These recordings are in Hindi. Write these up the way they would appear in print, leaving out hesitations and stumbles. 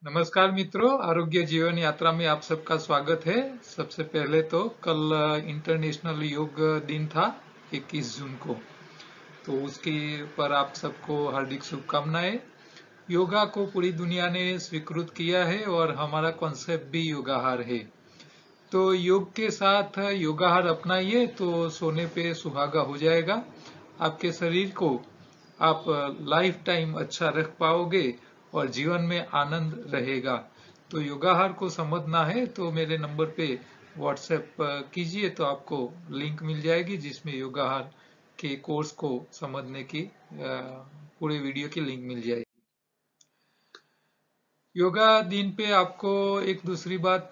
नमस्कार मित्रों, आरोग्य जीवन यात्रा में आप सबका स्वागत है। सबसे पहले तो कल इंटरनेशनल योग दिन था 21 जून को, तो उसके पर आप सबको हार्दिक शुभकामनाएं। योगा को पूरी दुनिया ने स्वीकृत किया है और हमारा कॉन्सेप्ट भी योगाहार है। तो योग के साथ योगाहार अपनाइए तो सोने पे सुहागा हो जाएगा। आपके शरीर को आप लाइफ टाइम अच्छा रख पाओगे और जीवन में आनंद रहेगा। तो योगाहार को समझना है तो मेरे नंबर पे व्हाट्सएप कीजिए, तो आपको लिंक मिल जाएगी जिसमें योगाहार के कोर्स को समझने की पूरे वीडियो की लिंक मिल जाएगी। योगा दिन पे आपको एक दूसरी बात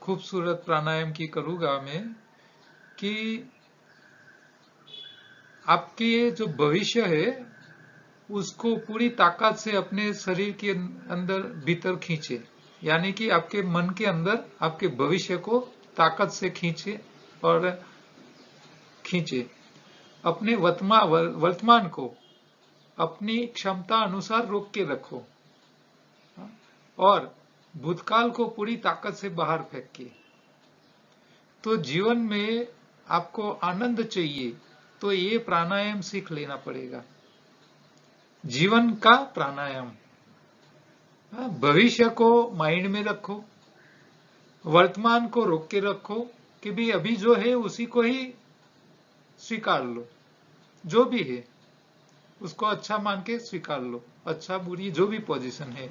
खूबसूरत प्राणायाम की करूंगा मैं, कि आपके जो भविष्य है उसको पूरी ताकत से अपने शरीर के अंदर भीतर खींचे, यानी कि आपके मन के अंदर आपके भविष्य को ताकत से खींचे और खींचे। अपने वर्तमान को अपनी क्षमता अनुसार रोक के रखो और भूतकाल को पूरी ताकत से बाहर फेंकिए। तो जीवन में आपको आनंद चाहिए तो ये प्राणायाम सीख लेना पड़ेगा। जीवन का प्राणायाम, भविष्य को माइंड में रखो, वर्तमान को रोक के रखो कि भी अभी जो है उसी को ही स्वीकार लो, जो भी है उसको अच्छा मान के स्वीकार लो, अच्छा बुरी जो भी पोजीशन है।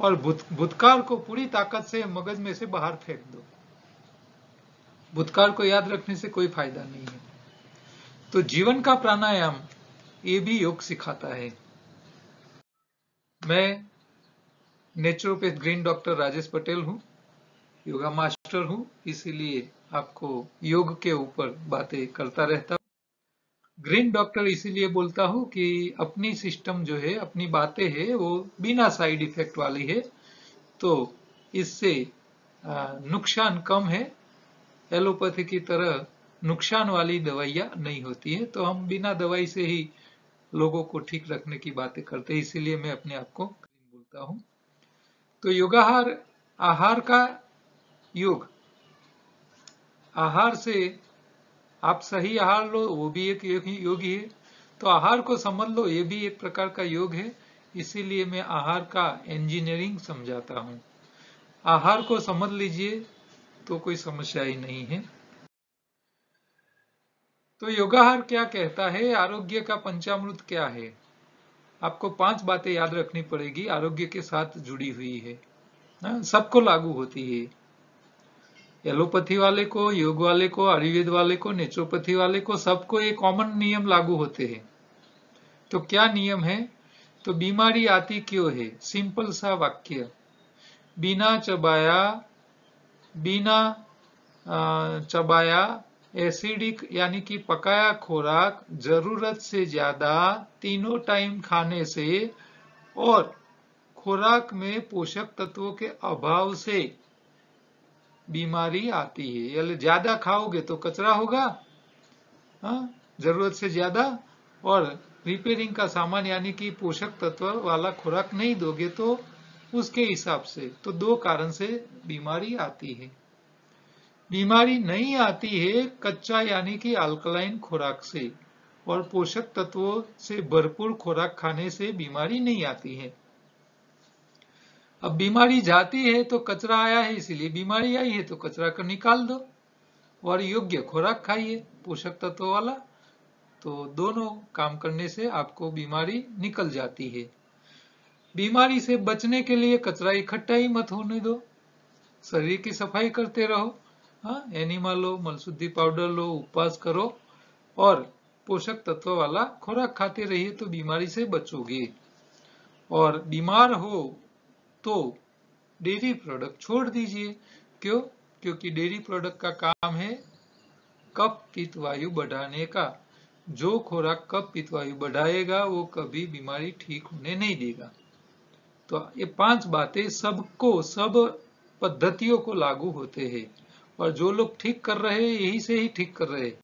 और भूतकाल को पूरी ताकत से मगज में से बाहर फेंक दो। भूतकाल को याद रखने से कोई फायदा नहीं है। तो जीवन का प्राणायाम ये भी योग सिखाता है। मैं naturopath green doctor Rajesh Patel हूँ, योगा मास्टर हूँ, इसीलिए आपको योग के ऊपर बातें करता रहता हूँ। ग्रीन डॉक्टर इसीलिए बोलता हूँ कि अपनी सिस्टम जो है, अपनी बातें है वो बिना साइड इफेक्ट वाली है, तो इससे नुकसान कम है। एलोपैथी की तरह नुकसान वाली दवाइयाँ नहीं होती है, तो हम बिना दवाई से ही लोगों को ठीक रखने की बातें करते हैं, इसीलिए मैं अपने आप को ग्रीन बोलता हूँ। तो योगाहार, आहार का योग, आहार से आप सही आहार लो वो भी एक योग ही है। तो आहार को समझ लो, ये भी एक प्रकार का योग है। इसीलिए मैं आहार का इंजीनियरिंग समझाता हूँ। आहार को समझ लीजिए तो कोई समस्या ही नहीं है। तो योगाहार क्या कहता है, आरोग्य का पंचामृत क्या है, आपको 5 बातें याद रखनी पड़ेगी, आरोग्य के साथ जुड़ी हुई है, सबको लागू होती है। एलोपैथी वाले को, योग वाले को, आयुर्वेद वाले को, नेचुरोपैथी वाले को, सबको ये कॉमन नियम लागू होते हैं। तो क्या नियम है? तो बीमारी आती क्यों है? सिंपल सा वाक्य, बिना चबाया एसिडिक यानी कि पकाया खुराक जरूरत से ज्यादा 3 टाइम खाने से और खुराक में पोषक तत्वों के अभाव से बीमारी आती है। यानी ज्यादा खाओगे तो कचरा होगा, जरूरत से ज्यादा, और रिपेयरिंग का सामान यानी कि पोषक तत्व वाला खुराक नहीं दोगे तो उसके हिसाब से, तो 2 कारण से बीमारी आती है। बीमारी नहीं आती है कच्चा यानी कि अल्कलाइन खुराक से, और पोषक तत्वों से भरपूर खुराक खाने से बीमारी नहीं आती है। अब बीमारी जाती है तो कचरा आया है, इसीलिए बीमारी आई है, तो कचरा को निकाल दो और योग्य खुराक खाइए पोषक तत्व वाला, तो दोनों काम करने से आपको बीमारी निकल जाती है। बीमारी से बचने के लिए कचरा इकट्ठा ही मत होने दो, शरीर की सफाई करते रहो, एनिमा लो, मलशुद्धि पाउडर लो, उपवास करो और पोषक तत्व वाला खुराक खाते रहिए, तो बीमारी से बचोगे। और बीमार हो तो डेयरी प्रोडक्ट छोड़ दीजिए। क्यों? क्योंकि डेयरी प्रोडक्ट का काम है कफ पित्त वायु बढ़ाने का। जो खुराक कफ पित्त वायु बढ़ाएगा वो कभी बीमारी ठीक होने नहीं देगा। तो ये 5 बातें सबको, सब पद्धतियों को लागू होते हैं, और जो लोग ठीक कर रहे हैं यही से ही ठीक कर रहे हैं।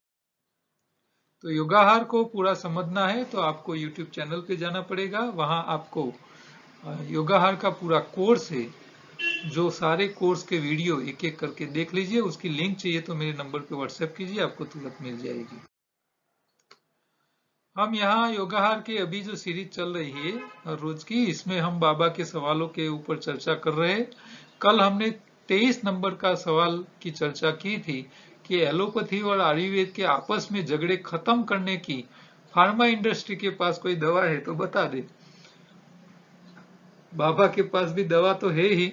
तो योगाहार को पूरा समझना है तो आपको YouTube चैनल पे जाना पड़ेगा, वहां आपको योगाहार का पूरा कोर्स है, जो सारे कोर्स के वीडियो एक एक करके देख लीजिए। उसकी लिंक चाहिए तो मेरे नंबर पे व्हाट्सएप कीजिए, आपको तुरंत मिल जाएगी। हम यहाँ योगाहार की अभी जो सीरीज चल रही है हर रोज की, इसमें हम बाबा के सवालों के ऊपर चर्चा कर रहे हैं। कल हमने 23 नंबर का सवाल की चर्चा की थी कि एलोपैथी और आयुर्वेद के आपस में झगड़े खत्म करने की फार्मा इंडस्ट्री के पास कोई दवा है तो बता दे। बाबा के पास भी दवा तो है ही,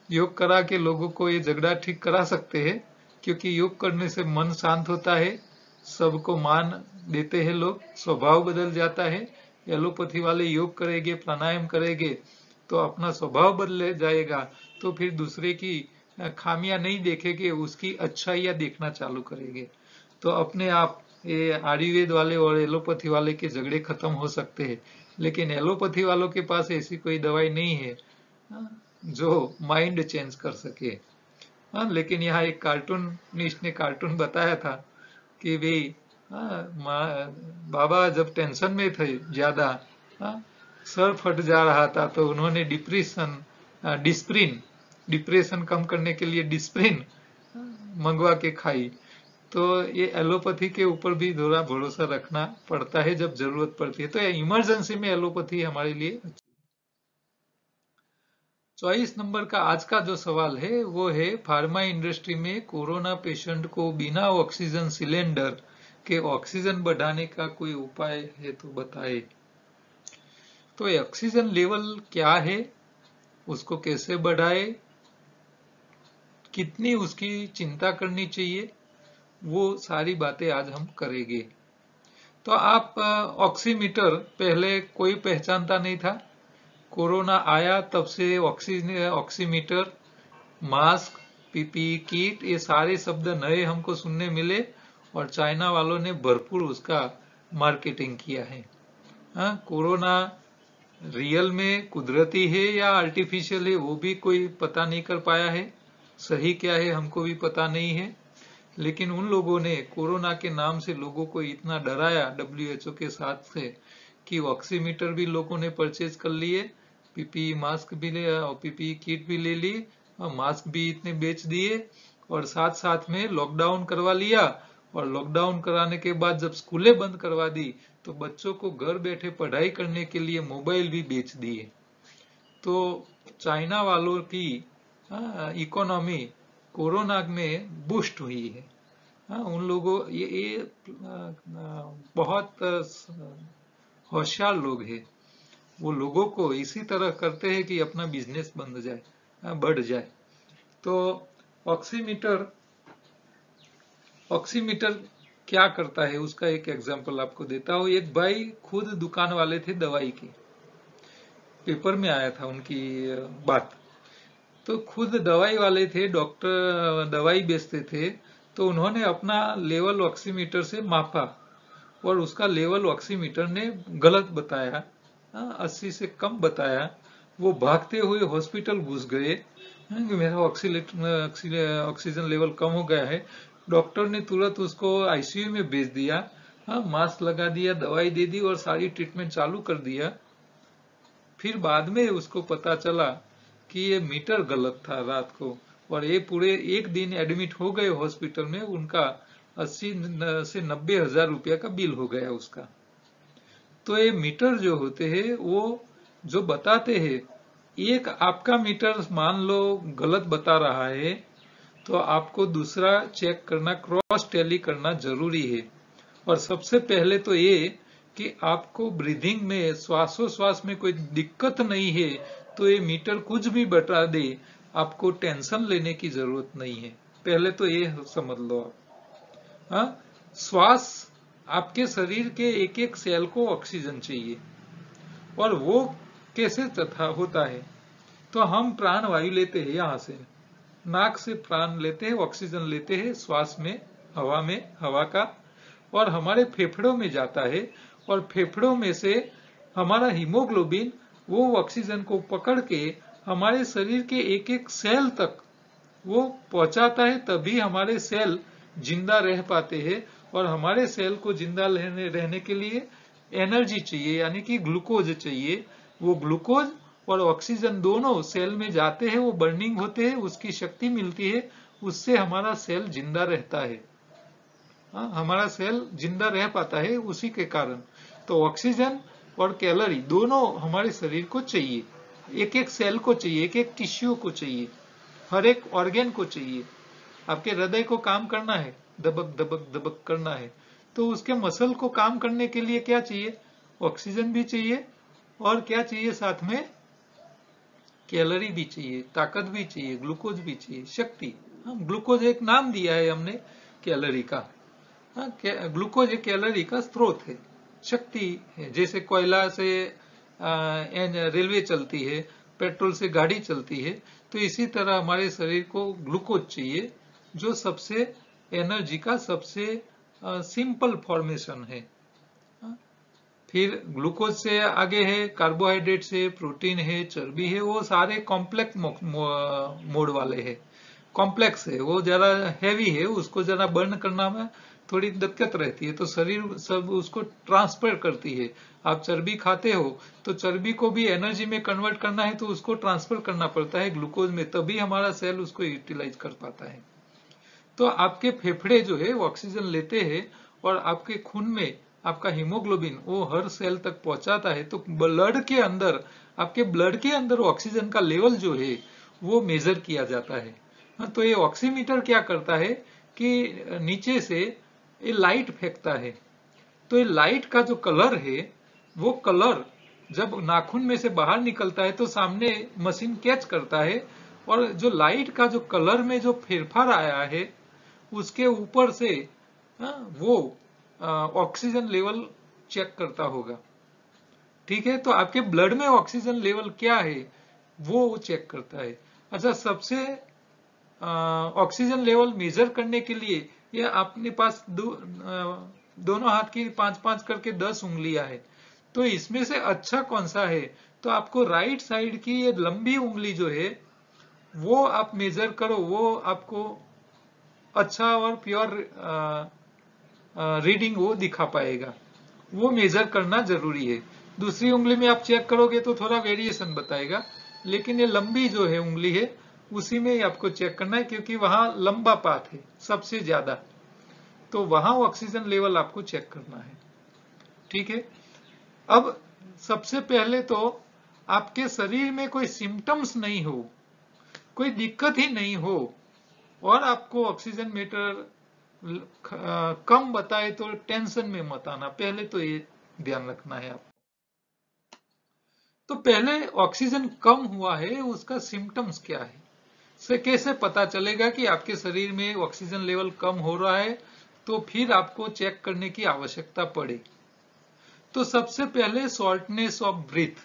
योग करा के लोगों को ये झगड़ा ठीक करा सकते हैं, क्योंकि योग करने से मन शांत होता है, सबको मान देते हैं लोग, स्वभाव बदल जाता है। एलोपैथी वाले योग करेंगे, प्राणायाम करेंगे तो अपना स्वभाव बदल जाएगा, तो फिर दूसरे की खामियां नहीं देखेंगे, उसकी अच्छाइयां देखना चालू करेंगे। तो अपने आप ये आयुर्वेद वाले और एलोपैथी वाले के झगड़े खत्म हो सकते हैं। लेकिन एलोपैथी वालों के पास ऐसी कोई दवाई नहीं है जो माइंड चेंज कर सके। लेकिन यहाँ एक कार्टूनिस्ट ने कार्टून बताया था कि भाई बाबा जब टेंशन में थे ज्यादा, सर फट जा रहा था, तो उन्होंने डिप्रेशन कम करने के लिए डिस्प्रिन मंगवा के खाई। तो ये एलोपैथी के ऊपर भी थोड़ा भरोसा रखना पड़ता है जब जरूरत पड़ती है, तो इमरजेंसी में एलोपैथी हमारे लिए। 24 नंबर का आज का जो सवाल है वो है, फार्मा इंडस्ट्री में कोरोना पेशेंट को बिना ऑक्सीजन सिलेंडर के ऑक्सीजन बढ़ाने का कोई उपाय है तो बताए। तो ऑक्सीजन लेवल क्या है, उसको कैसे बढ़ाए, कितनी उसकी चिंता करनी चाहिए, वो सारी बातें आज हम करेंगे। तो आप ऑक्सीमीटर पहले कोई पहचानता नहीं था, कोरोना आया तब से ऑक्सीमीटर, मास्क, पीपीई किट, ये सारे शब्द नए हमको सुनने मिले और चाइना वालों ने भरपूर उसका मार्केटिंग किया है। कोरोना रियल में कुदरती है या आर्टिफिशियल है वो भी कोई पता नहीं कर पाया है, सही क्या है हमको भी पता नहीं है। लेकिन उन लोगों ने कोरोना के नाम से लोगों को इतना डराया WHO के साथ से कि ऑक्सीमीटर भी लोगों ने परचेज कर लिए, पीपीई मास्क भी ले, पीपीई किट भी ले ली, और मास्क भी इतने बेच दिए, और साथ साथ में लॉकडाउन करवा लिया। और लॉकडाउन कराने के बाद जब स्कूलें बंद करवा दी तो बच्चों को घर बैठे पढ़ाई करने के लिए मोबाइल भी बेच दिए। तो चाइना वालों की इकोनॉमी कोरोना में बूस्ट हुई है। उन लोगों ये बहुत होशियार लोग हैं, वो लोगों को इसी तरह करते हैं कि अपना बिजनेस बन जाए, बढ़ जाए। तो ऑक्सीमीटर क्या करता है उसका एक एग्जांपल आपको देता हूँ। एक भाई खुद दुकान वाले थे दवाई के, पेपर में आया था उनकी बात। तो खुद दवाई वाले थे, डॉक्टर दवाई बेचते थे, तो उन्होंने अपना लेवल ऑक्सीमीटर से मापा और उसका लेवल ऑक्सीमीटर ने गलत बताया, 80 से कम बताया। वो भागते हुए हॉस्पिटल घुस गए कि मेरा ऑक्सीजन लेवल कम हो गया है। डॉक्टर ने तुरंत उसको आईसीयू में भेज दिया, मास्क लगा दिया, दवाई दे दी और सारी ट्रीटमेंट चालू कर दिया। फिर बाद में उसको पता चला कि ये मीटर गलत था रात को, और ये पूरे एक दिन एडमिट हो गए हॉस्पिटल में, उनका 80 से 90 हजार रुपया का बिल हो गया उसका। तो ये मीटर जो होते हैं वो जो बताते हैं, एक आपका मीटर मान लो गलत बता रहा है तो आपको दूसरा चेक करना, क्रॉस टैली करना जरूरी है। और सबसे पहले तो ये कि आपको ब्रीदिंग में, श्वासोश्वास में कोई दिक्कत नहीं है तो ये मीटर कुछ भी बता दे, आपको टेंशन लेने की जरूरत नहीं है। पहले तो ये समझ लो आप। श्वास, आपके शरीर के एक एक सेल को ऑक्सीजन चाहिए, और वो कैसे होता है, तो हम प्राण वायु लेते हैं, यहाँ से नाक से प्राण लेते हैं, ऑक्सीजन लेते हैं श्वास में, हवा का, और हमारे फेफड़ों में जाता है, और फेफड़ों में से हमारा हीमोग्लोबिन वो ऑक्सीजन को पकड़ के हमारे शरीर के एक एक सेल तक वो पहुंचाता है, तभी हमारे सेल जिंदा रह पाते हैं। और हमारे सेल को जिंदा रहने के लिए एनर्जी चाहिए, यानी कि ग्लूकोज चाहिए। वो ग्लूकोज और ऑक्सीजन दोनों सेल में जाते हैं, वो बर्निंग होते हैं, उसकी शक्ति मिलती है, उससे हमारा सेल जिंदा रहता है। हाँ, हमारा सेल जिंदा रह पाता है उसी के कारण। तो ऑक्सीजन और कैलोरी दोनों हमारे शरीर को चाहिए, एक एक सेल को चाहिए, एक एक टिश्यू को चाहिए, हर एक ऑर्गेन को चाहिए। आपके हृदय को काम करना है, दबक दबक दबक करना है, तो उसके मसल को काम करने के लिए क्या चाहिए? ऑक्सीजन भी चाहिए, और क्या चाहिए साथ में? कैलोरी भी चाहिए, ताकत भी चाहिए, ग्लूकोज भी चाहिए, शक्ति। हम ग्लूकोज एक नाम दिया है हमने कैलोरी का। हाँ, ग्लूकोज एक कैलोरी का स्रोत है, शक्ति है। जैसे कोयला से रेलवे चलती है, पेट्रोल से गाड़ी चलती है, तो इसी तरह हमारे शरीर को ग्लूकोज चाहिए, जो सबसे एनर्जी का सबसे सिंपल फॉर्मेशन है। फिर ग्लूकोज से आगे है कार्बोहाइड्रेट है, प्रोटीन है, चर्बी है, वो सारे कॉम्प्लेक्स मोड वाले है, कॉम्प्लेक्स है, वो जरा हैवी है, उसको जरा बर्न करना में थोड़ी दिक्कत रहती है, तो शरीर सब उसको ट्रांसफर करती है। आप चर्बी खाते हो तो चर्बी को भी एनर्जी में कन्वर्ट करना है, तो उसको ट्रांसफर करना पड़ता है ग्लूकोज में, तभी हमारा सेल उसको यूटिलाइज कर पाता है। तो आपके फेफड़े जो है वो ऑक्सीजन लेते हैं, और आपके खून में आपका हीमोग्लोबिन वो हर सेल तक पहुंचाता है। तो ब्लड के अंदर, आपके ब्लड के अंदर ऑक्सीजन का लेवल जो है वो मेजर किया जाता है। तो ये ऑक्सीमीटर क्या करता है कि नीचे से ये लाइट फेंकता है, तो ये लाइट का जो कलर है, वो कलर जब नाखून में से बाहर निकलता है तो सामने मशीन कैच करता है, और जो लाइट का जो कलर में जो फेरफार आया है उसके ऊपर से वो ऑक्सीजन लेवल चेक करता होगा। ठीक है, तो आपके ब्लड में ऑक्सीजन लेवल क्या है वो चेक करता है। अच्छा, सबसे ऑक्सीजन लेवल मेजर करने के लिए ये अपने पास दोनों हाथ की 5-5 करके 10 उंगलियां है, तो इसमें से अच्छा कौन सा है? तो आपको राइट साइड की ये लंबी उंगली जो है वो आप मेजर करो, वो आपको अच्छा और प्योर रीडिंग वो दिखा पाएगा, वो मेजर करना जरूरी है। दूसरी उंगली में आप चेक करोगे तो थोड़ा वेरिएशन बताएगा, लेकिन ये लंबी जो है उंगली है उसी में ही आपको चेक करना है, क्योंकि वहां लंबा पाथ है सबसे ज्यादा, तो वहां ऑक्सीजन लेवल आपको चेक करना है। ठीक है, अब सबसे पहले तो आपके शरीर में कोई सिम्टम्स नहीं हो, कोई दिक्कत ही नहीं हो, और आपको ऑक्सीजन मीटर कम बताए तो टेंशन में मत आना, पहले तो ये ध्यान रखना है आपको। तो पहले ऑक्सीजन कम हुआ है उसका सिम्टम्स क्या है, से कैसे पता चलेगा कि आपके शरीर में ऑक्सीजन लेवल कम हो रहा है, तो फिर आपको चेक करने की आवश्यकता पड़े। तो सबसे पहले शॉर्टनेस ऑफ ब्रीथ,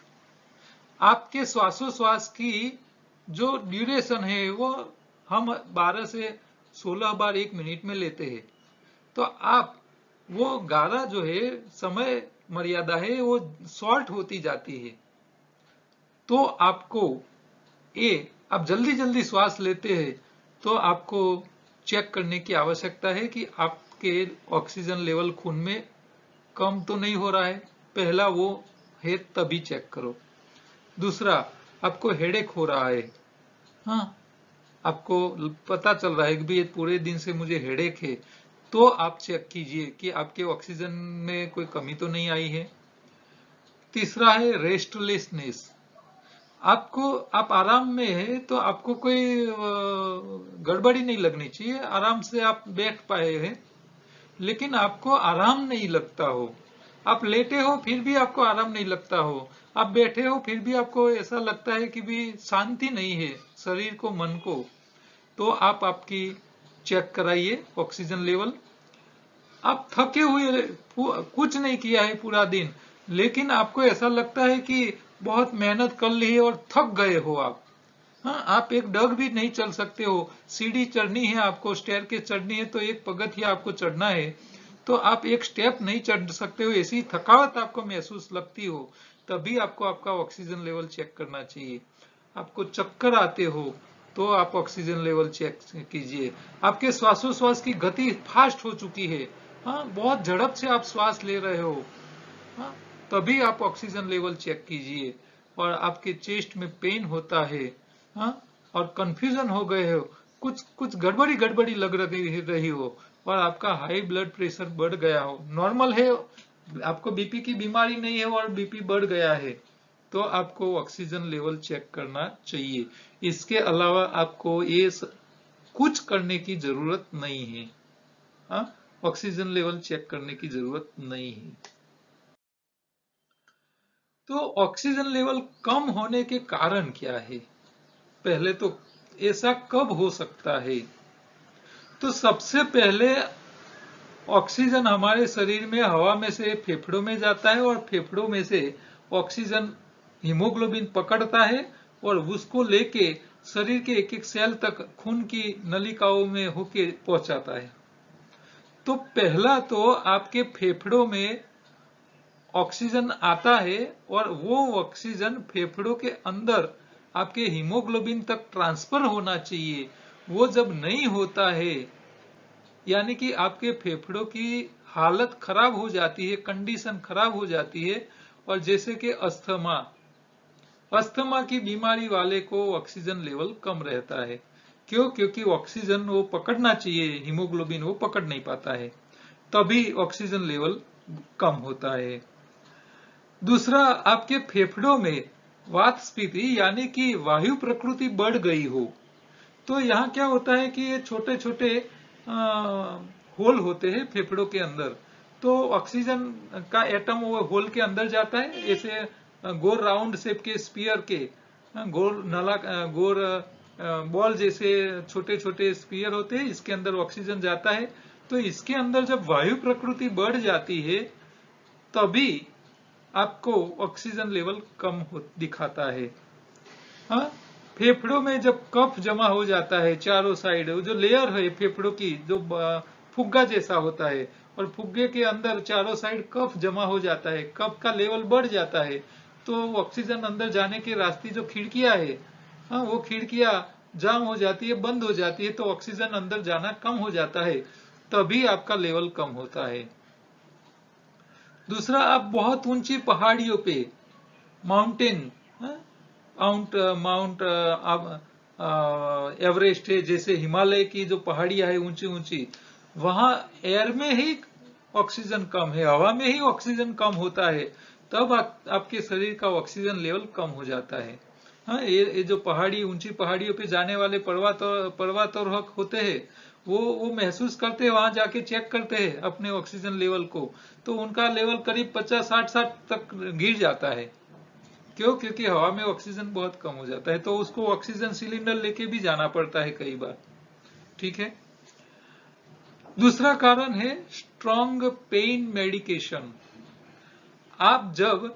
आपके श्वासोश्वास की जो ड्यूरेशन है वो हम 12 से 16 बार 1 मिनट में लेते हैं, तो आप वो 11 जो है समय मर्यादा है वो शॉर्ट होती जाती है। तो आपको आप जल्दी जल्दी श्वास लेते हैं, तो आपको चेक करने की आवश्यकता है कि आपके ऑक्सीजन लेवल खून में कम तो नहीं हो रहा है, पहला वो है तभी चेक करो। दूसरा, आपको हेडेक हो रहा है, हाँ, आपको पता चल रहा है कि ये पूरे दिन से मुझे हेडेक है, तो आप चेक कीजिए कि आपके ऑक्सीजन में कोई कमी तो नहीं आई है। तीसरा है रेस्टलेसनेस, आप आराम में है तो आपको कोई गड़बड़ी नहीं लगनी चाहिए, आराम से आप बैठ पाए हैं, लेकिन आपको आराम नहीं लगता हो, आप लेटे हो फिर भी आपको आराम नहीं लगता हो, आप बैठे हो फिर भी आपको ऐसा लगता है कि भी शांति नहीं है शरीर को, मन को, तो आप आपकी चेक कराइए ऑक्सीजन लेवल। आप थके हुए, कुछ नहीं किया है पूरा दिन, लेकिन आपको ऐसा लगता है कि बहुत मेहनत कर ली है और थक गए हो आप, हाँ, आप एक डग भी नहीं चल सकते हो, सीढ़ी चढ़नी है आपको, स्टेयर के चढ़नी है, तो एक पगथिया आपको चढ़ना है, तो आप एक स्टेप नहीं चढ़ सकते हो, ऐसी थकावट आपको महसूस लगती हो, तभी आपको आपका ऑक्सीजन लेवल चेक करना चाहिए। आपको चक्कर आते हो तो आप ऑक्सीजन लेवल चेक कीजिए। आपके श्वासोश्वास की गति फास्ट हो चुकी है, हाँ, बहुत झड़प से आप श्वास ले रहे हो, हाँ, तभी आप ऑक्सीजन लेवल चेक कीजिए। और आपके चेस्ट में पेन होता है, हाँ, और कंफ्यूजन हो गए हो, कुछ कुछ गड़बड़ी गड़बड़ी लग रही हो, और आपका हाई ब्लड प्रेशर बढ़ गया हो, नॉर्मल है, आपको बीपी की बीमारी नहीं है और बीपी बढ़ गया है, तो आपको ऑक्सीजन लेवल चेक करना चाहिए। इसके अलावा आपको ये कुछ करने की जरूरत नहीं है, हाँ, ऑक्सीजन लेवल चेक करने की जरूरत नहीं है। तो ऑक्सीजन लेवल कम होने के कारण क्या है? पहले तो ऐसा कब हो सकता है? तो सबसे पहले ऑक्सीजन हमारे शरीर में हवा में से फेफड़ों में जाता है, और फेफड़ों में से ऑक्सीजन हीमोग्लोबिन पकड़ता है और उसको लेके शरीर के एक एक सेल तक खून की नलिकाओं में होके पहुंचाता है। तो पहला तो आपके फेफड़ों में ऑक्सीजन आता है, और वो ऑक्सीजन फेफड़ों के अंदर आपके हीमोग्लोबिन तक ट्रांसफर होना चाहिए। वो जब नहीं होता है, यानी कि आपके फेफड़ों की हालत खराब हो जाती है, कंडीशन खराब हो जाती है, और जैसे कि अस्थमा की बीमारी वाले को ऑक्सीजन लेवल कम रहता है। क्यों? क्योंकि ऑक्सीजन वो पकड़ना चाहिए, हीमोग्लोबिन वो पकड़ नहीं पाता है, तभी ऑक्सीजन लेवल कम होता है। दूसरा, आपके फेफड़ों में वातस्फीति यानी कि वायु प्रकृति बढ़ गई हो, तो यहाँ क्या होता है कि ये छोटे छोटे होल होते हैं फेफड़ों के अंदर, तो ऑक्सीजन का एटम वो होल के अंदर जाता है, ऐसे गोल राउंड शेप के स्पीयर के, गोल बॉल जैसे छोटे छोटे स्पीयर होते हैं, इसके अंदर ऑक्सीजन जाता है। तो इसके अंदर जब वायु प्रकृति बढ़ जाती है, तभी आपको ऑक्सीजन लेवल कम दिखाता है। हाँ, फेफड़ों में जब कफ जमा हो जाता है चारों साइड, जो लेयर है फेफड़ों की, जो फुग्गा जैसा होता है, और फुग्गे के अंदर चारों साइड कफ जमा हो जाता है, कफ का लेवल बढ़ जाता है, तो ऑक्सीजन अंदर जाने के रास्ते जो खिड़कियां है, हाँ, वो खिड़कियां जाम हो जाती है, बंद हो जाती है, तो ऑक्सीजन अंदर जाना कम हो जाता है, तभी आपका लेवल कम होता है। दूसरा, आप बहुत ऊंची पहाड़ियों पे, माउंटेन, माउंट एवरेस्ट है, जैसे हिमालय की जो पहाड़ियां है ऊंची ऊंची, वहां एयर में ही ऑक्सीजन कम है, हवा में ही ऑक्सीजन कम होता है, तब आपके शरीर का ऑक्सीजन लेवल कम हो जाता है। हाँ, ये जो ऊंची पहाड़ियों पे जाने वाले पर्वतारोहक होते हैं, वो महसूस करते हैं, वहां जाके चेक करते हैं अपने ऑक्सीजन लेवल को, तो उनका लेवल करीब 50-60 तक गिर जाता है। क्यों? क्योंकि हवा में ऑक्सीजन बहुत कम हो जाता है, तो उसको ऑक्सीजन सिलेंडर लेके भी जाना पड़ता है कई बार। ठीक है। दूसरा कारण है स्ट्रॉन्ग पेन मेडिकेशन। आप जब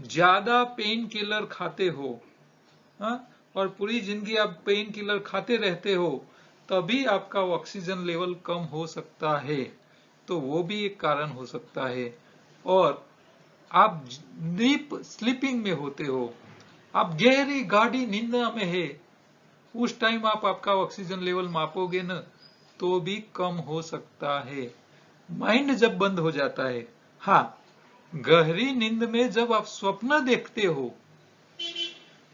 ज्यादा पेन किलर खाते हो, हाँ, और पूरी जिंदगी आप पेन किलर खाते रहते हो, तभी आपका ऑक्सीजन लेवल कम हो सकता है, तो वो भी एक कारण हो सकता है। और आप डीप स्लीपिंग में होते हो, आप गहरी गाढ़ी नींद में है, उस टाइम आप आपका ऑक्सीजन लेवल मापोगे न, तो भी कम हो सकता है। माइंड जब बंद हो जाता है, हाँ, गहरी नींद में जब आप स्वप्न देखते हो,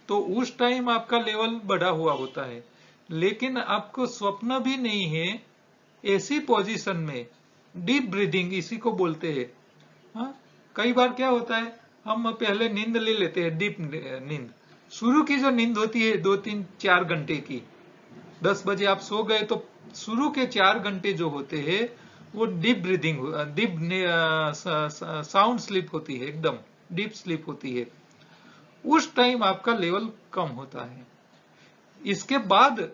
तो उस टाइम आपका लेवल बढ़ा हुआ होता है, लेकिन आपको स्वप्न भी नहीं है, ऐसी पोजीशन में डीप ब्रीदिंग इसी को बोलते हैं। हाँ, कई बार क्या होता है, हम पहले नींद ले लेते हैं, डीप नींद, शुरू की जो नींद होती है 2-3-4 घंटे की, 10 बजे आप सो गए, तो शुरू के 4 घंटे जो होते हैं वो deep breathing, deep sound sleep होती है, एकदम डीप स्लीप होती है, उस टाइम आपका लेवल कम होता है। इसके बाद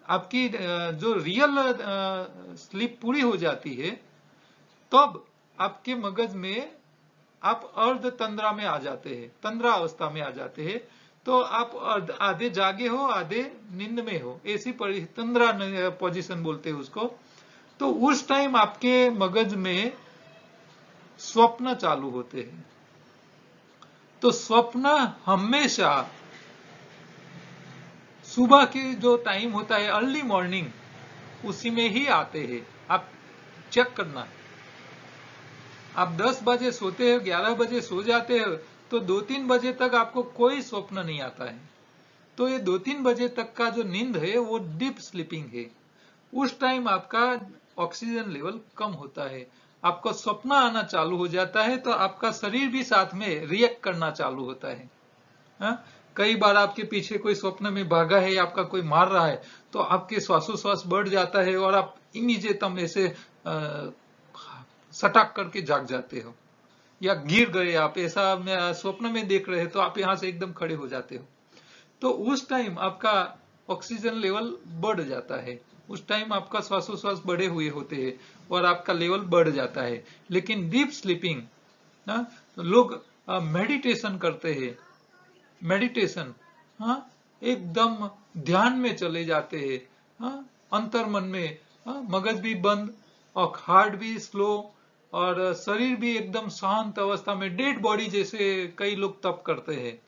आपकी जो रियल स्लीप पूरी हो जाती है, तब आपके मगज में आप अर्ध तंद्रा में आ जाते हैं, तंद्रा अवस्था में आ जाते हैं, तो आप आधे जागे हो आधे नींद में हो, ऐसी तंद्रा पोजीशन बोलते हैं उसको। तो उस टाइम आपके मगज में स्वप्न चालू होते हैं। तो स्वप्न हमेशा सुबह के जो टाइम होता है, अर्ली मॉर्निंग, उसी में ही आते हैं। आप चेक करना, आप 10 बजे सोते हो, 11 बजे सो जाते हो, तो 2-3 बजे तक आपको कोई स्वप्न नहीं आता है। तो ये 2-3 बजे तक का जो नींद है वो डीप स्लीपिंग है। उस टाइम आपका ऑक्सीजन लेवल कम होता है, आपको स्वप्न आना चालू हो जाता है, तो आपका शरीर भी साथ में रिएक्ट करना चालू होता है। हाँ? कई बार आपके पीछे कोई स्वप्न में भागा है, आपका कोई मार रहा है, तो आपके श्वासोश्वास बढ़ जाता है और आप इमीडिएटम ऐसे सटाक करके जाग जाते हो, या गिर गए आप, ऐसा स्वप्न में देख रहे हैं तो आप यहां से एकदम खड़े हो जाते हो। तो उस टाइम आपका ऑक्सीजन लेवल बढ़ जाता है, उस टाइम आपका श्वासोश्वास बढ़े हुए होते हैं और आपका लेवल बढ़ जाता है। लेकिन डीप स्लीपिंग, लोग मेडिटेशन करते हैं, मेडिटेशन, हाँ, एकदम ध्यान में चले जाते हैं, हाँ, अंतर मन में, हाँ, मगज भी बंद और हार्ट भी स्लो और शरीर भी एकदम शांत अवस्था में, डेड बॉडी जैसे कई लोग तप करते हैं।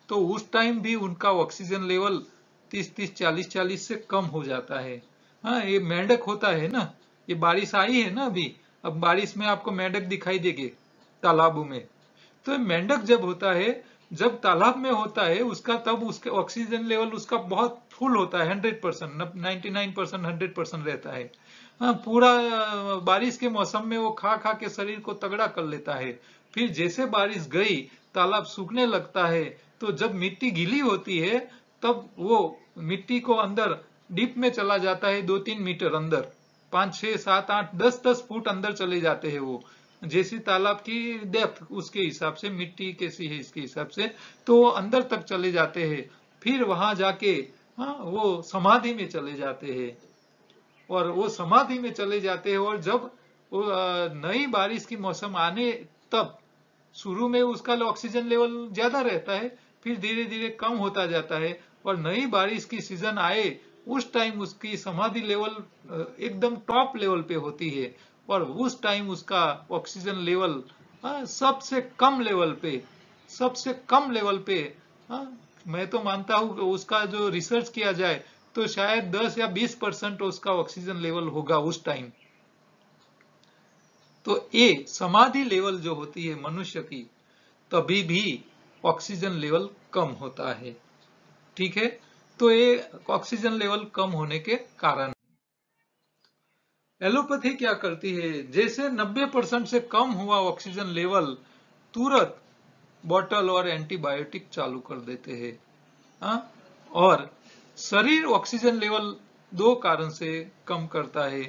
तो उस टाइम भी उनका ऑक्सीजन लेवल 30-30, 40-40 से कम हो जाता है। हाँ, ये मेंढक होता है ना, ये बारिश आई है ना अभी, अब बारिश में आपको मेंढक दिखाई देंगे तालाबों में। तो मेंढक जब होता है, जब तालाब में होता है उसका, तब उसके ऑक्सीजन लेवल उसका बहुत फुल होता है, 100%, 99%, 100% रहता है। हाँ, पूरा बारिश के मौसम में वो खा खा के शरीर को तगड़ा कर लेता है। फिर जैसे बारिश गई, तालाब सूखने लगता है, तो जब मिट्टी गीली होती है तब वो मिट्टी को अंदर डीप में चला जाता है, 2-3 मीटर अंदर, 5, 6, 7, 8, 10 फुट अंदर चले जाते हैं वो, जैसी तालाब की डेप्थ उसके हिसाब से, मिट्टी कैसी है इसके हिसाब से, तो वो अंदर तक चले जाते हैं। फिर वहां जाके, हाँ, वो समाधि में चले जाते हैं, और वो समाधि में चले जाते हैं। और जब वो नई बारिश की मौसम आने, तब शुरू में उसका ऑक्सीजन लेवल ज्यादा रहता है, फिर धीरे धीरे कम होता जाता है, और नई बारिश की सीजन आए उस टाइम उसकी समाधि लेवल एकदम टॉप लेवल पे होती है, और उस टाइम उसका ऑक्सीजन लेवल सबसे कम लेवल पे, सबसे कम लेवल पे, मैं तो मानता हूं कि उसका जो रिसर्च किया जाए तो शायद 10 या 20% उसका ऑक्सीजन लेवल होगा उस टाइम। तो ये समाधि लेवल जो होती है मनुष्य की, तभी भी ऑक्सीजन लेवल कम होता है। ठीक है, तो ये ऑक्सीजन लेवल कम होने के कारण। एलोपैथी क्या करती है, जैसे 90% से कम हुआ ऑक्सीजन लेवल, तुरंत बॉटल और एंटीबायोटिक चालू कर देते हैं। और शरीर ऑक्सीजन लेवल 2 कारण से कम करता है।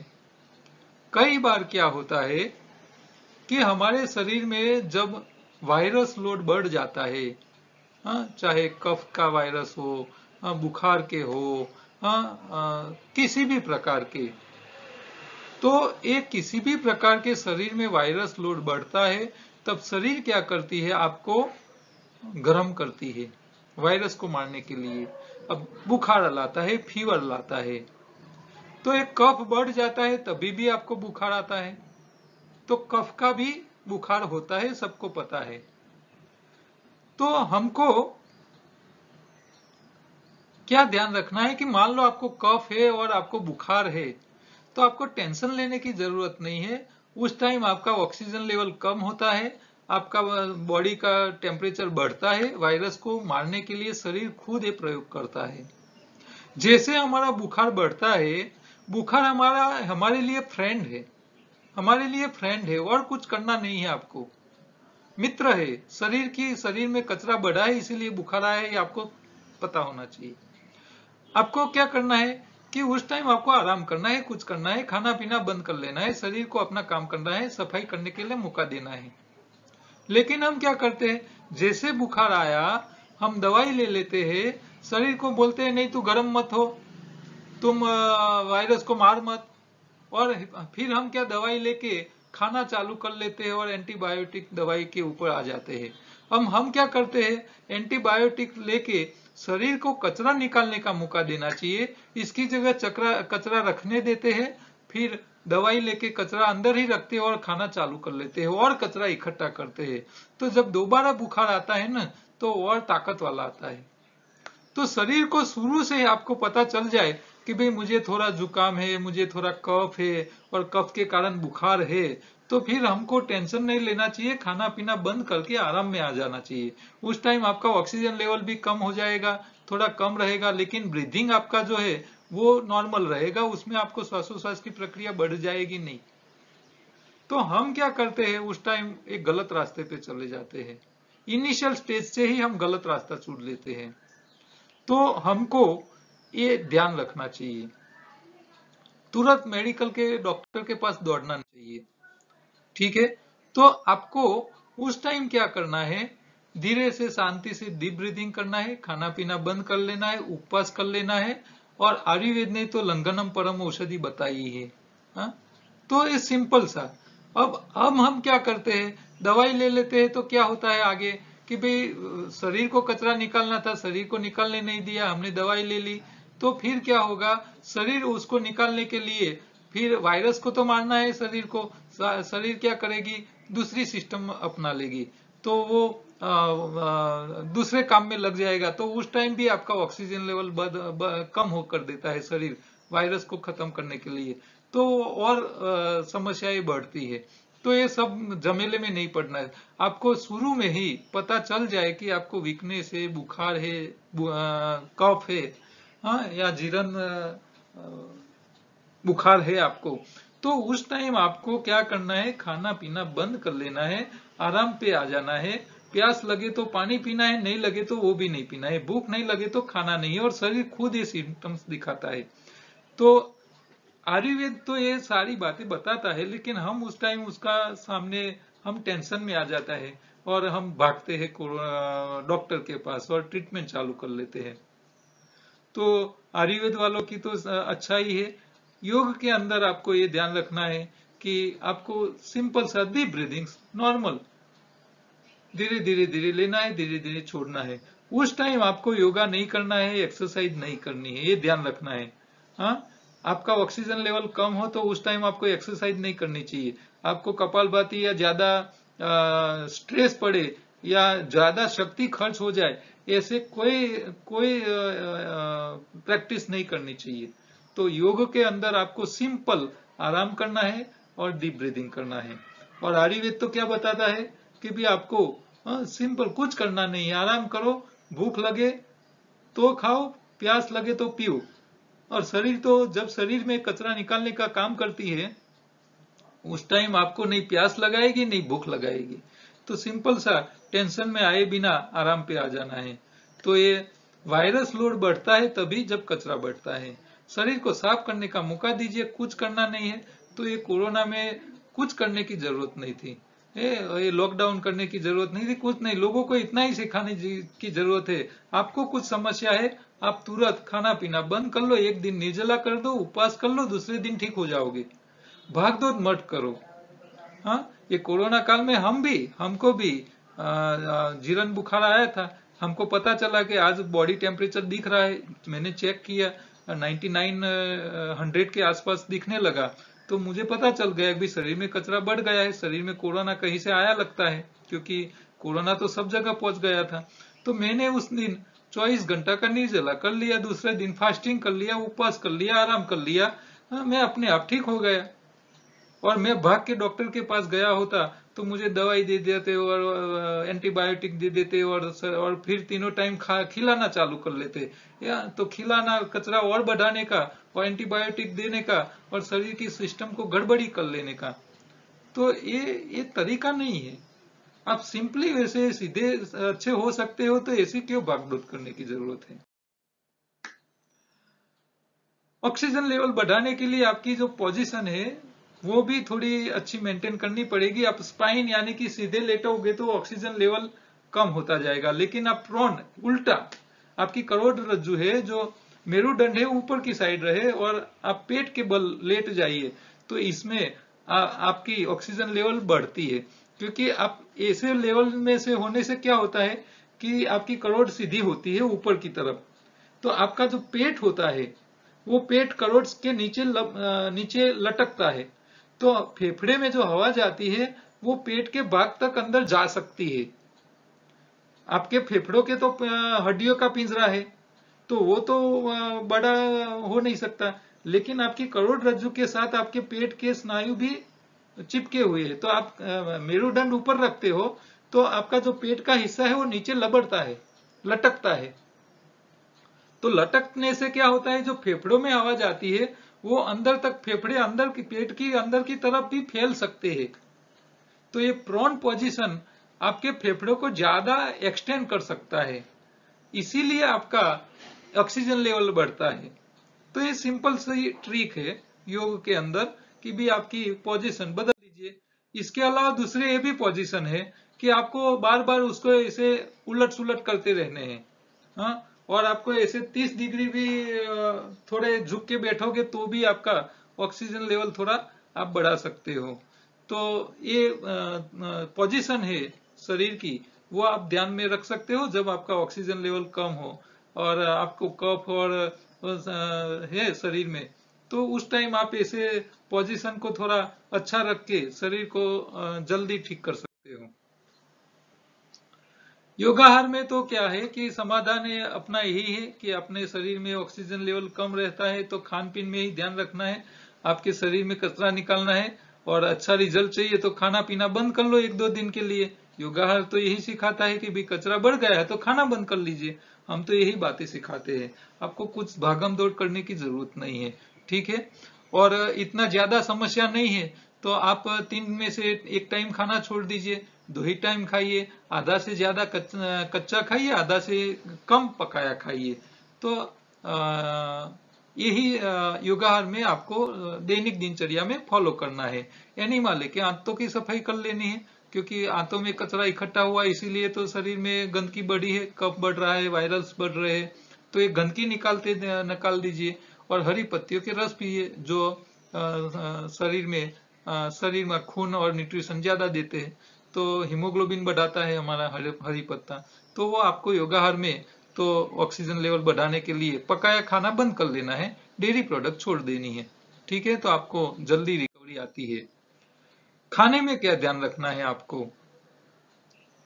कई बार क्या होता है कि हमारे शरीर में जब वायरस लोड बढ़ जाता है, चाहे कफ का वायरस हो, बुखार के हो, किसी भी प्रकार के, तो एक किसी भी प्रकार के शरीर में वायरस लोड बढ़ता है, तब शरीर क्या करती है, आपको गर्म करती है वायरस को मारने के लिए। अब बुखार लाता है, फीवर लाता है, तो एक कफ बढ़ जाता है तभी भी आपको बुखार आता है। तो कफ का भी बुखार होता है, सबको पता है। तो हमको क्या ध्यान रखना है कि मान लो आपको कफ है और आपको बुखार है, तो आपको टेंशन लेने की जरूरत नहीं है। उस टाइम आपका ऑक्सीजन लेवल कम होता है, आपका बॉडी का टेम्परेचर बढ़ता है, वायरस को मारने के लिए शरीर खुद ये प्रयोग करता है। जैसे हमारा बुखार बढ़ता है, बुखार हमारे लिए फ्रेंड है, हमारे लिए फ्रेंड है, और कुछ करना नहीं है आपको, मित्र है। शरीर में कचरा बढ़ा है इसीलिए बुखार आया है, ये आपको पता होना चाहिए। आपको क्या करना है कि उस टाइम आपको आराम करना है, कुछ करना है, खाना पीना बंद कर लेना है, शरीर को अपना काम करना है, सफाई करने के लिए मौका देना है। लेकिन हम क्या करते हैं, जैसे बुखार आया हम दवाई ले लेते हैं, शरीर को बोलते हैं नहीं तू गर्म मत हो, तुम वायरस को मार मत, और फिर हम क्या दवाई लेके खाना चालू कर लेते हैं और एंटीबायोटिक दवाई के ऊपर आ जाते हैं। अब हम क्या करते हैं, एंटीबायोटिक लेके शरीर को कचरा निकालने का मौका देना चाहिए, इसकी जगह कचरा रखने देते हैं, फिर दवाई लेके कचरा अंदर ही रखते हैं और खाना चालू कर लेते हैं और कचरा इकट्ठा करते हैं। तो जब दोबारा बुखार आता है ना, तो और ताकत वाला आता है। तो शरीर को शुरू से आपको पता चल जाए कि भाई मुझे थोड़ा जुकाम है, मुझे थोड़ा कफ है और कफ के कारण बुखार है, तो फिर हमको टेंशन नहीं लेना चाहिए, खाना पीना बंद करके आराम में आ जाना चाहिए। उस टाइम आपका ऑक्सीजन लेवल भी कम हो जाएगा, थोड़ा कम रहेगा, लेकिन ब्रीदिंग आपका जो है वो नॉर्मल रहेगा, उसमें आपको श्वासोश्वास की प्रक्रिया बढ़ जाएगी नहीं। तो हम क्या करते हैं उस टाइम, एक गलत रास्ते पे चले जाते हैं, इनिशियल स्टेज से ही हम गलत रास्ता चुन लेते हैं। तो हमको ये ध्यान रखना चाहिए, तुरंत मेडिकल के डॉक्टर के पास दौड़ना चाहिए। ठीक है, तो आपको उस टाइम क्या करना है, धीरे से शांति से डीप ब्रीदिंग करना है, खाना पीना बंद कर लेना है, उपवास कर लेना है, और आयुर्वेद ने तो लंघनम परम औषधि बताई है। हाँ? तो ये सिंपल सा। अब हम क्या करते हैं, दवाई ले लेते हैं, तो क्या होता है आगे कि भाई शरीर को कचरा निकालना था, शरीर को निकालने नहीं दिया, हमने दवाई ले ली, तो फिर क्या होगा, शरीर उसको निकालने के लिए फिर वायरस को तो मारना है शरीर को, शरीर क्या करेगी, दूसरी सिस्टम अपना लेगी, तो वो दूसरे काम में लग जाएगा। तो उस टाइम भी आपका ऑक्सीजन लेवल कम होकर देता है शरीर वायरस को खत्म करने के लिए, तो और समस्याएं बढ़ती है। तो ये सब झमेले में नहीं पड़ना है, आपको शुरू में ही पता चल जाए कि आपको वीकनेस है, बुखार है, कफ है, हाँ, या जीरण बुखार है आपको, तो उस टाइम आपको क्या करना है, खाना पीना बंद कर लेना है, आराम पे आ जाना है। प्यास लगे तो पानी पीना है, नहीं लगे तो वो भी नहीं पीना है, भूख नहीं लगे तो खाना नहीं है, और शरीर खुद ये सिम्टम्स दिखाता है। तो आयुर्वेद तो ये सारी बातें बताता है, लेकिन हम उस टाइम उसका सामने हम टेंशन में आ जाता है और हम भागते हैं डॉक्टर के पास और ट्रीटमेंट चालू कर लेते हैं। तो आयुर्वेद वालों की तो अच्छा ही है। योग के अंदर आपको ये ध्यान रखना है कि आपको सिंपल सा डीप ब्रीदिंग, नॉर्मल, धीरे धीरे धीरे लेना है, धीरे धीरे छोड़ना है। उस टाइम आपको योगा नहीं करना है, एक्सरसाइज नहीं करनी है, ये ध्यान रखना है। हाँ, आपका ऑक्सीजन लेवल कम हो तो उस टाइम आपको एक्सरसाइज नहीं करनी चाहिए। आपको कपालभाति या ज्यादा स्ट्रेस पड़े या ज्यादा शक्ति खर्च हो जाए, ऐसे कोई कोई प्रैक्टिस नहीं करनी चाहिए। तो योग के अंदर आपको सिंपल आराम करना है और डीप ब्रीदिंग करना है। और आयुर्वेद तो क्या बताता है कि भी आपको सिंपल कुछ करना नहीं है, आराम करो, भूख लगे तो खाओ, प्यास लगे तो पियो। और शरीर तो जब शरीर में कचरा निकालने का काम करती है, उस टाइम आपको नहीं प्यास लगाएगी नहीं भूख लगाएगी। तो सिंपल सा, टेंशन में आए बिना आराम पे आ जाना है। तो ये वायरस लोड बढ़ता है तभी जब कचरा बढ़ता है। शरीर को साफ करने का मौका दीजिए, कुछ करना नहीं है। तो ये कोरोना में कुछ करने की जरूरत नहीं थी, ये लॉकडाउन करने की जरूरत नहीं थी, कुछ नहीं, लोगों को इतना ही सिखाने की जरूरत है। आपको कुछ समस्या है, आप तुरंत खाना पीना बंद कर लो, एक दिन निर्जला कर दो, उपवास कर लो, दूसरे दिन ठीक हो जाओगे। भाग दौड़ मत करो। हाँ, ये कोरोना काल में हमको भी जीरण बुखार आया था। हमको पता चला कि आज बॉडी टेम्परेचर दिख रहा है, मैंने चेक किया 9900 के आसपास दिखने लगा। तो मुझे पता चल गया कि शरीर में कचरा बढ़ गया है, शरीर में कोरोना कहीं से आया लगता है, क्योंकि कोरोना तो सब जगह पहुंच गया था। तो मैंने उस दिन 24 घंटा का निर्जला कर लिया, दूसरे दिन फास्टिंग कर लिया, उपवास कर लिया, आराम कर लिया। मैं अपने आप ठीक हो गया। और मैं भाग के डॉक्टर के पास गया होता तो मुझे दवाई दे देते और एंटीबायोटिक दे देते और फिर तीनों टाइम खिलाना चालू कर लेते, या तो खिलाना, कचरा और बढ़ाने का और एंटीबायोटिक देने का और शरीर की सिस्टम को गड़बड़ी कर लेने का। तो ये तरीका नहीं है। आप सिंपली वैसे सीधे अच्छे हो सकते हो, तो ऐसी क्यों भागदौड़ करने की जरूरत है। ऑक्सीजन लेवल बढ़ाने के लिए आपकी जो पोजीशन है वो भी थोड़ी अच्छी मेंटेन करनी पड़ेगी। आप स्पाइन यानी कि सीधे लेटोगे तो ऑक्सीजन लेवल कम होता जाएगा, लेकिन आप प्रोन, उल्टा, आपकी करोड़ रज्जु है जो मेरुदंड है ऊपर की साइड रहे और आप पेट के बल लेट जाइए, तो इसमें आपकी ऑक्सीजन लेवल बढ़ती है। क्योंकि आप ऐसे लेवल में से होने से क्या होता है कि आपकी करोड़ सीधी होती है ऊपर की तरफ, तो आपका जो पेट होता है वो पेट करोड़ के नीचे लटकता है। तो फेफड़े में जो हवा जाती है वो पेट के भाग तक अंदर जा सकती है। आपके फेफड़ों के तो हड्डियों का पिंजरा है, तो वो तो बड़ा हो नहीं सकता, लेकिन आपकी करोड़ रज्जु के साथ आपके पेट के स्नायु भी चिपके हुए हैं। तो आप मेरुदंड ऊपर रखते हो तो आपका जो पेट का हिस्सा है वो नीचे लबड़ता है, लटकता है। तो लटकने से क्या होता है, जो फेफड़ों में आवाज आती है वो अंदर तक, फेफड़े अंदर की, पेट की अंदर की तरफ भी फैल सकते हैं। तो ये प्रोन पोजीशन आपके फेफड़ों को ज्यादा एक्सटेंड कर सकता है, इसीलिए आपका ऑक्सीजन लेवल बढ़ता है। तो ये सिंपल सी ट्रिक है योग के अंदर कि भी आपकी पोजीशन बदल लीजिए। इसके अलावा दूसरे ये भी पोजीशन है कि आपको बार बार उसको ऐसे उलट सुलट करते रहने हैं। हाँ, और आपको ऐसे 30 डिग्री भी थोड़े झुक के बैठोगे तो भी आपका ऑक्सीजन लेवल थोड़ा आप बढ़ा सकते हो। तो ये पोजीशन है शरीर की, वो आप ध्यान में रख सकते हो जब आपका ऑक्सीजन लेवल कम हो और आपको कफ और है शरीर में, तो उस टाइम आप ऐसे पोजीशन को थोड़ा अच्छा रख के शरीर को जल्दी ठीक कर सकते हो। योगाहार में तो क्या है कि समाधान है अपना यही है कि अपने शरीर में ऑक्सीजन लेवल कम रहता है तो खान पीन में ही ध्यान रखना है, आपके शरीर में कचरा निकालना है, और अच्छा रिजल्ट चाहिए तो खाना पीना बंद कर लो 1-2 दिन के लिए। योगाहार तो यही सिखाता है कि भी कचरा बढ़ गया है तो खाना बंद कर लीजिए, हम तो यही बातें सिखाते हैं। आपको कुछ भागम दौड़ करने की जरूरत नहीं है, ठीक है। और इतना ज्यादा समस्या नहीं है तो आप 3 में से 1 टाइम खाना छोड़ दीजिए, 2 ही टाइम खाइए, आधा से ज्यादा कच्चा खाइए, आधा से कम पकाया खाइए। तो यही योगाहार में आपको दैनिक दिनचर्या में फॉलो करना है। यानी मान लें कि आंतों की सफाई कर लेनी है, क्योंकि आंतों में कचरा इकट्ठा हुआ इसीलिए तो शरीर में गंदगी बढ़ी है, कफ बढ़ रहा है, वायरल्स बढ़ रहे हैं, तो ये गंदगी निकाल दीजिए। और हरी पत्तियों के रस पिए जो शरीर में खून और न्यूट्रिशन ज्यादा देते हैं। तो हीमोग्लोबिन बढ़ाता है हमारा हरी पत्ता। तो वो आपको योगाहार में तो ऑक्सीजन लेवल बढ़ाने के लिए पकाया खाना बंद कर लेना है, डेयरी प्रोडक्ट छोड़ देनी है, ठीक है। तो आपको जल्दी रिकवरी आती है। खाने में क्या ध्यान रखना है आपको,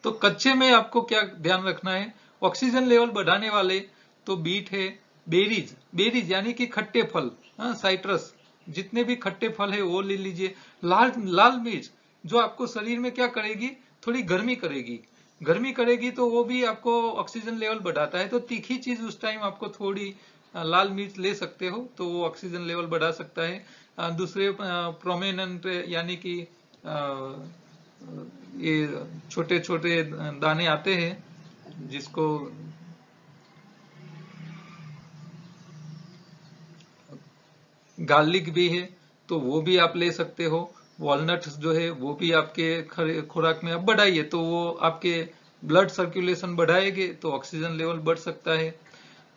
तो कच्चे में आपको क्या ध्यान रखना है, ऑक्सीजन लेवल बढ़ाने वाले तो बीट है, बेरीज, बेरीज यानी कि खट्टे फल, साइट्रस, जितने भी खट्टे फल है वो ले लीजिए। लाल लाल मिर्च जो आपको शरीर में क्या करेगी, थोड़ी गर्मी करेगी, गर्मी करेगी तो वो भी आपको ऑक्सीजन लेवल बढ़ाता है। तो तीखी चीज उस टाइम आपको थोड़ी लाल मिर्च ले सकते हो तो वो ऑक्सीजन लेवल बढ़ा सकता है। दूसरे प्रोमिनेंट यानी कि ये छोटे छोटे दाने आते हैं जिसको गार्लिक भी है तो वो भी आप ले सकते हो। वॉलनट्स जो है वो भी आपके खुराक में अब बढ़ाइए तो वो आपके ब्लड सर्कुलेशन बढ़ाएंगे तो ऑक्सीजन लेवल बढ़ सकता है।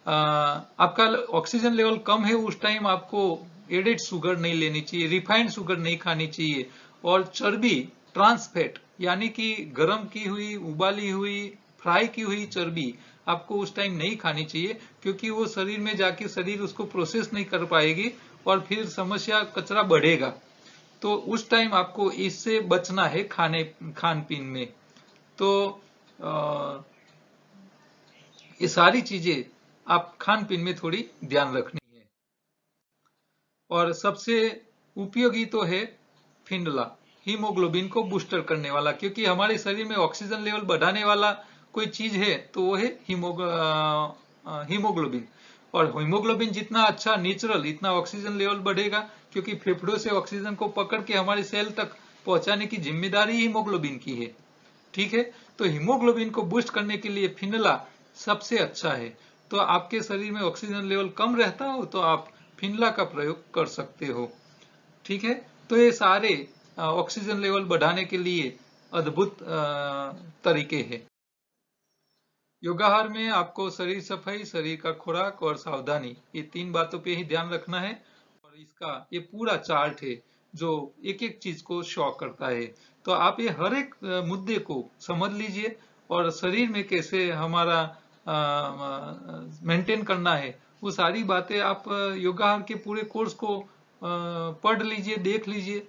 आपका ऑक्सीजन लेवल कम है उस टाइम आपको एडेड शुगर नहीं लेनी चाहिए, रिफाइंड शुगर नहीं खानी चाहिए, और चर्बी, ट्रांस फैट यानी कि गर्म की हुई, उबाली हुई, फ्राई की हुई चर्बी आपको उस टाइम नहीं खानी चाहिए, क्योंकि वो शरीर में जाके शरीर उसको प्रोसेस नहीं कर पाएगी और फिर समस्या, कचरा बढ़ेगा। तो उस टाइम आपको इससे बचना है खान पीन में। तो ये सारी चीजें आप खान पीन में थोड़ी ध्यान रखनी है। और सबसे उपयोगी तो है फिंडला, हीमोग्लोबिन को बूस्टर करने वाला, क्योंकि हमारे शरीर में ऑक्सीजन लेवल बढ़ाने वाला कोई चीज है तो वो है हीमोग्लोबिन। और हीमोग्लोबिन जितना अच्छा नेचुरल, इतना ऑक्सीजन लेवल बढ़ेगा, क्योंकि फेफड़ों से ऑक्सीजन को पकड़ के हमारे सेल तक पहुंचाने की जिम्मेदारी हीमोग्लोबिन की है, ठीक है। तो हीमोग्लोबिन को बूस्ट करने के लिए फिनला सबसे अच्छा है। तो आपके शरीर में ऑक्सीजन लेवल कम रहता हो तो आप फिनला का प्रयोग कर सकते हो, ठीक है। तो ये सारे ऑक्सीजन लेवल बढ़ाने के लिए अद्भुत तरीके हैं। योगाहार में आपको शरीर सफाई, शरीर का खुराक और सावधानी, ये 3 बातों पे ही ध्यान रखना है। और इसका ये पूरा चार्ट है जो एक एक चीज को शो करता है। तो आप ये हर एक मुद्दे को समझ लीजिए और शरीर में कैसे हमारा मेंटेन करना है, वो सारी बातें आप योगाहार के पूरे कोर्स को पढ़ लीजिए, देख लीजिए,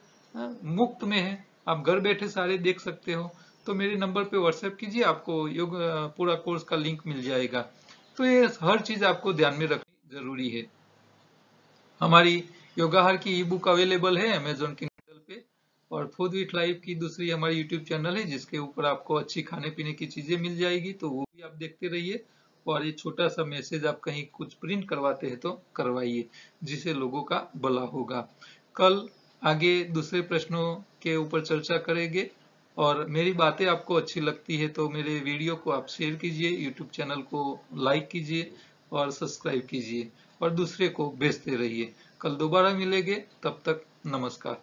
मुफ्त में है, आप घर बैठे सारे देख सकते हो। तो मेरे नंबर पे व्हाट्सएप कीजिए, आपको योग पूरा कोर्स का लिंक मिल जाएगा। तो ये हर चीज आपको ध्यान में रखनी जरूरी है। हमारी योगाहार की ई बुक अवेलेबल है अमेजोन की पे, और फूड विथ लाइफ की दूसरी हमारी यूट्यूब चैनल है जिसके ऊपर आपको अच्छी खाने पीने की चीजें मिल जाएगी, तो वो भी आप देखते रहिए। और ये छोटा सा मैसेज आप कहीं कुछ प्रिंट करवाते हैं तो करवाइए, जिससे लोगों का भला होगा। कल आगे दूसरे प्रश्नों के ऊपर चर्चा करेंगे। और मेरी बातें आपको अच्छी लगती है तो मेरे वीडियो को आप शेयर कीजिए, यूट्यूब चैनल को लाइक कीजिए और सब्सक्राइब कीजिए और दूसरे को भेजते रहिए। कल दोबारा मिलेंगे, तब तक नमस्कार।